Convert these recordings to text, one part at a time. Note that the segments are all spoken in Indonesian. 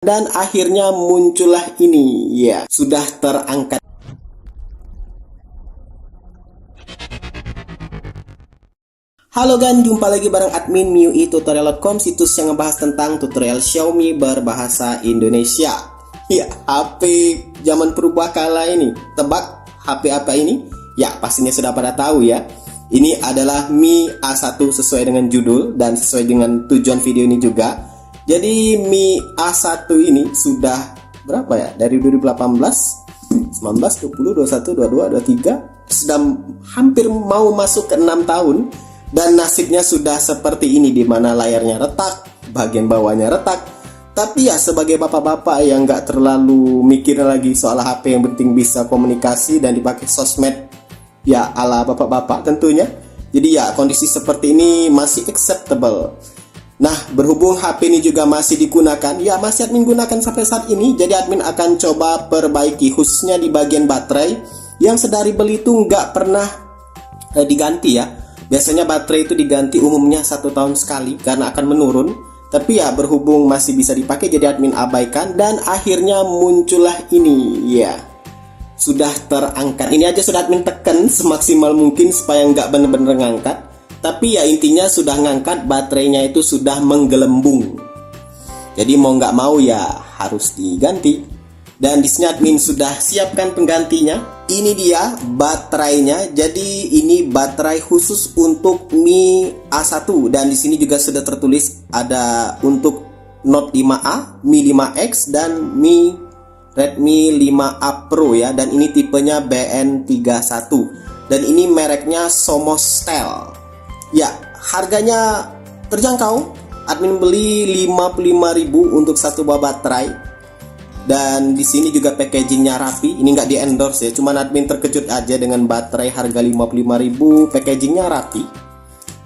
Dan akhirnya muncullah ini, ya, sudah terangkat. Halo gan, jumpa lagi bareng admin MIUI-tutorial.com, situs yang ngebahas tentang tutorial Xiaomi berbahasa Indonesia. Ya, HP zaman purba kala ini. Tebak HP apa ini? Ya, pastinya sudah pada tahu ya. Ini adalah Mi A1 sesuai dengan judul dan sesuai dengan tujuan video ini juga. Jadi Mi A1 ini sudah berapa ya? Dari 2018, 19, 20, 21, 22, 23, sudah hampir mau masuk ke 6 tahun. Dan nasibnya sudah seperti ini, di mana layarnya retak, bagian bawahnya retak. Tapi ya sebagai bapak-bapak yang nggak terlalu mikir lagi soal HP, yang penting bisa komunikasi dan dipakai sosmed ya ala bapak-bapak tentunya. Jadi ya kondisi seperti ini masih acceptable. Nah, berhubung HP ini juga masih digunakan, ya masih admin gunakan sampai saat ini. Jadi admin akan coba perbaiki, khususnya di bagian baterai yang sedari beli itu nggak pernah diganti ya. Biasanya baterai itu diganti umumnya 1 tahun sekali karena akan menurun. Tapi ya berhubung masih bisa dipakai, jadi admin abaikan. Dan akhirnya muncullah ini, ya, sudah terangkat. Ini aja sudah admin tekan semaksimal mungkin supaya nggak bener-bener ngangkat. Tapi ya intinya sudah ngangkat, baterainya itu sudah menggelembung. Jadi mau nggak mau ya harus diganti. Dan di sini admin sudah siapkan penggantinya. Ini dia baterainya. Jadi ini baterai khusus untuk Mi A1 dan di sini juga sudah tertulis ada untuk Note 5A, Mi 5X dan Mi Redmi 5A Pro ya. Dan ini tipenya BN31 dan ini mereknya Somostel. Ya, harganya terjangkau. Admin beli 55.000 untuk satu buah baterai. Dan di sini juga packagingnya rapi. Ini nggak di endorse ya, cuman admin terkejut aja dengan baterai harga 55.000, packagingnya rapi.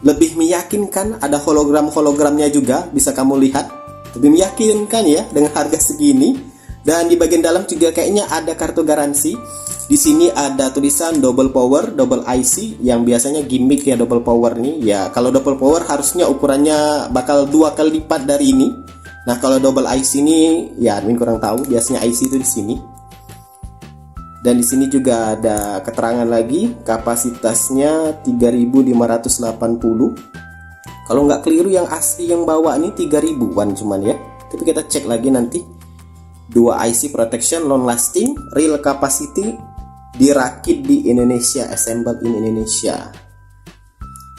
Lebih meyakinkan, ada hologram-hologramnya juga, bisa kamu lihat. Lebih meyakinkan ya dengan harga segini. Dan di bagian dalam juga kayaknya ada kartu garansi. Di sini ada tulisan double power, double IC, yang biasanya gimmick ya double power nih. Ya, kalau double power harusnya ukurannya bakal 2 kali lipat dari ini. Nah, kalau double IC ini ya admin kurang tahu, biasanya IC itu di sini. Dan di sini juga ada keterangan lagi, kapasitasnya 3580. Kalau nggak keliru yang asli yang bawa ini 3000-an cuman ya. Tapi kita cek lagi nanti. 2 IC protection, long lasting, real capacity, dirakit di Indonesia, assembled in Indonesia.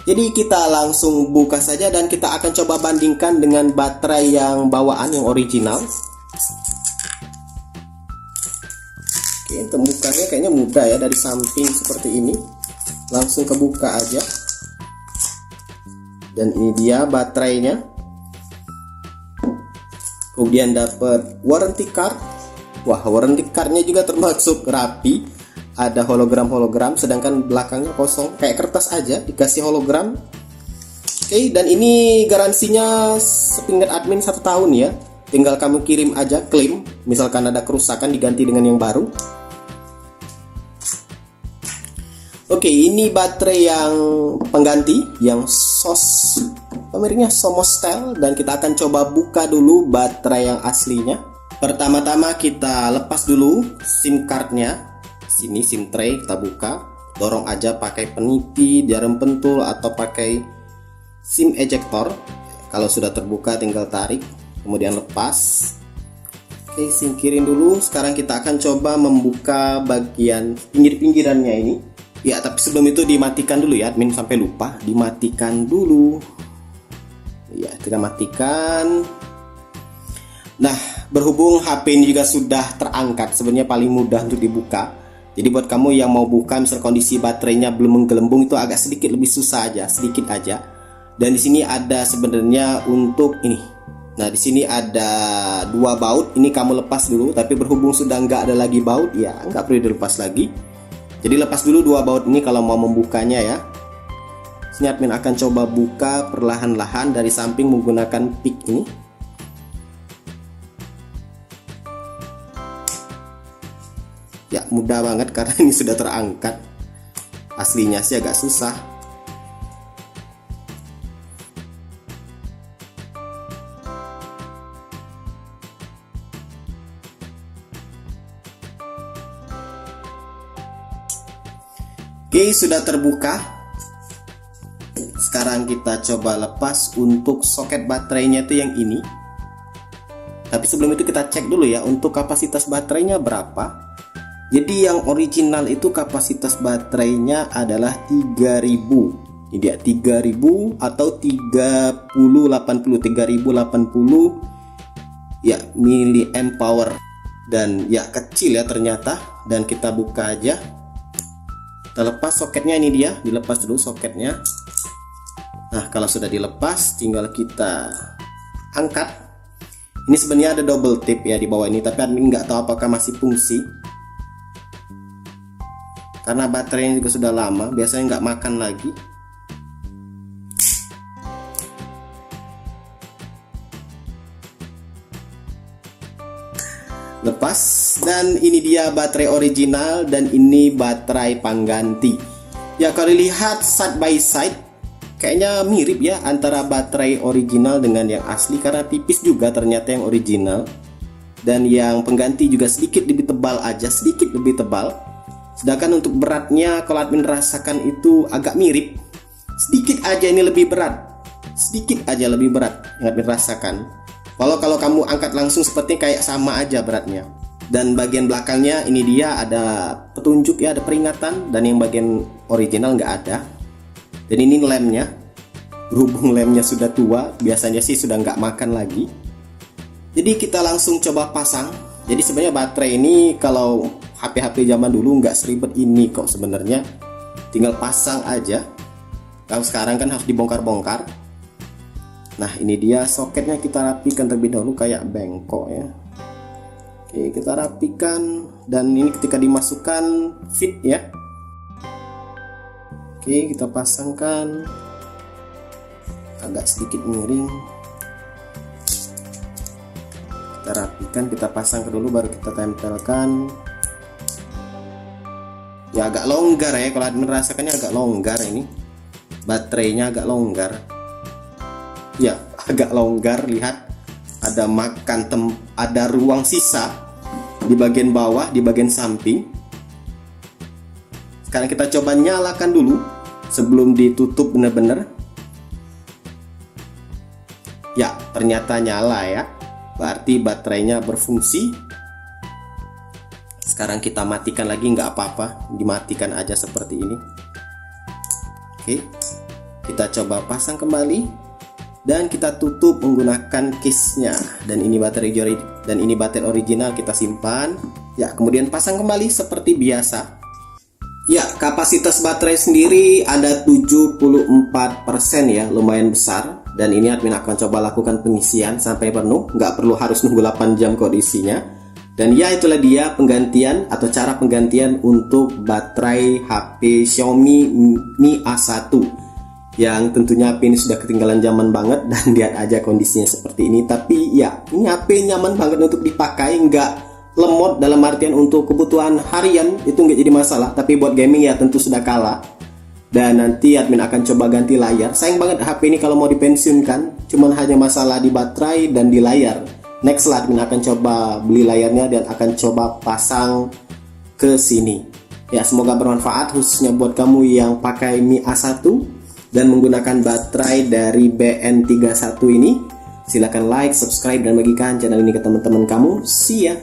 Jadi kita langsung buka saja dan kita akan coba bandingkan dengan baterai yang bawaan, yang original. Oke, untuk bukanya kayaknya mudah ya, dari samping seperti ini. Langsung kebuka aja. Dan ini dia baterainya. Kemudian dapat warranty card. Wah, warranty cardnya juga termasuk rapi. Ada hologram-hologram, sedangkan belakangnya kosong, kayak kertas aja dikasih hologram. Oke, dan ini garansinya sepingat admin 1 tahun ya. Tinggal kamu kirim aja klaim, misalkan ada kerusakan diganti dengan yang baru. Oke, ini baterai yang pengganti, yang pemirnya Somostel, dan kita akan coba buka dulu baterai yang aslinya. Pertama-tama kita lepas dulu SIM cardnya. Sini SIM tray kita buka, dorong aja pakai peniti, jarum pentul atau pakai SIM ejector. Kalau sudah terbuka tinggal tarik, kemudian lepas. Oke, singkirin dulu. Sekarang kita akan coba membuka bagian pinggir-pinggirannya ini. Ya, tapi sebelum itu dimatikan dulu ya, admin sampai lupa, dimatikan dulu. Ya, kita matikan. Nah, berhubung HP ini juga sudah terangkat, sebenarnya paling mudah untuk dibuka. Jadi buat kamu yang mau buka, misal kondisi baterainya belum menggelembung, itu agak sedikit lebih susah aja, sedikit aja. Dan di sini ada sebenarnya untuk ini. Nah, di sini ada 2 baut. Ini kamu lepas dulu, tapi berhubung sudah nggak ada lagi baut, ya nggak perlu dilepas lagi. Jadi lepas dulu 2 baut ini kalau mau membukanya ya. Sini admin akan coba buka perlahan-lahan dari samping menggunakan pick ini. Ya, mudah banget karena ini sudah terangkat. Aslinya sih agak susah. Oke, sudah terbuka. Sekarang kita coba lepas untuk soket baterainya itu yang ini. Tapi sebelum itu kita cek dulu ya untuk kapasitas baterainya berapa. Jadi yang original itu kapasitas baterainya adalah 3000. Ini dia 3000 atau 3080 ya milliamp power. Dan ya kecil ya ternyata. Dan kita buka aja. Kita lepas soketnya, ini dia, dilepas dulu soketnya. Nah, kalau sudah dilepas tinggal kita angkat. Ini sebenarnya ada double tip ya di bawah ini, tapi admin nggak tahu apakah masih fungsi. Karena baterainya juga sudah lama, biasanya nggak makan lagi. Lepas, dan ini dia baterai original dan ini baterai pengganti. Ya kalau dilihat side by side kayaknya mirip ya antara baterai original dengan yang asli, karena tipis juga ternyata yang original. Dan yang pengganti juga sedikit lebih tebal aja, sedikit lebih tebal. Sedangkan untuk beratnya kalau admin rasakan itu agak mirip. Sedikit aja ini lebih berat. Sedikit aja lebih berat yang admin rasakan. Kalau kamu angkat langsung sepertinya kayak sama aja beratnya. Dan bagian belakangnya ini dia ada petunjuk ya, ada peringatan. Dan yang bagian original nggak ada. Dan ini lemnya. Berhubung lemnya sudah tua, biasanya sih sudah nggak makan lagi. Jadi kita langsung coba pasang. Jadi sebenarnya baterai ini kalau HP-HP zaman dulu nggak seribet ini kok sebenarnya. Tinggal pasang aja. Kalau sekarang kan harus dibongkar-bongkar. Nah ini dia soketnya, kita rapikan terlebih dahulu kayak bengkok ya. Oke, kita rapikan. Dan ini ketika dimasukkan fit ya. Oke, kita pasangkan. Agak sedikit miring. Kita rapikan, kita pasang dulu baru kita tempelkan. Ya agak longgar ya, kalau admin merasakannya agak longgar ini. Baterainya agak longgar. Ya, agak longgar, lihat ada ada ruang sisa di bagian bawah, di bagian samping. Sekarang kita coba nyalakan dulu sebelum ditutup benar-benar. Ya, ternyata nyala ya. Berarti baterainya berfungsi. Sekarang kita matikan lagi, nggak apa-apa, dimatikan aja seperti ini. Oke, kita coba pasang kembali. Dan kita tutup menggunakan case-nya. Dan ini baterai original kita simpan. Ya, kemudian pasang kembali seperti biasa. Ya, kapasitas baterai sendiri ada 74% ya, lumayan besar. Dan ini admin akan coba lakukan pengisian sampai penuh. Nggak perlu harus nunggu 8 jam kondisinya. Dan ya itulah dia penggantian atau cara penggantian untuk baterai HP Xiaomi Mi A1. Yang tentunya HP ini sudah ketinggalan zaman banget. Dan lihat aja kondisinya seperti ini. Tapi ya ini HP nyaman banget untuk dipakai. Nggak lemot dalam artian untuk kebutuhan harian itu nggak jadi masalah. Tapi buat gaming ya tentu sudah kalah. Dan nanti admin akan coba ganti layar. Sayang banget HP ini kalau mau dipensiunkan. Cuman hanya masalah di baterai dan di layar. Next lah admin akan coba beli layarnya dan akan coba pasang ke sini. Ya semoga bermanfaat khususnya buat kamu yang pakai Mi A1 dan menggunakan baterai dari BN31 ini. Silahkan like, subscribe, dan bagikan channel ini ke teman-teman kamu. See ya!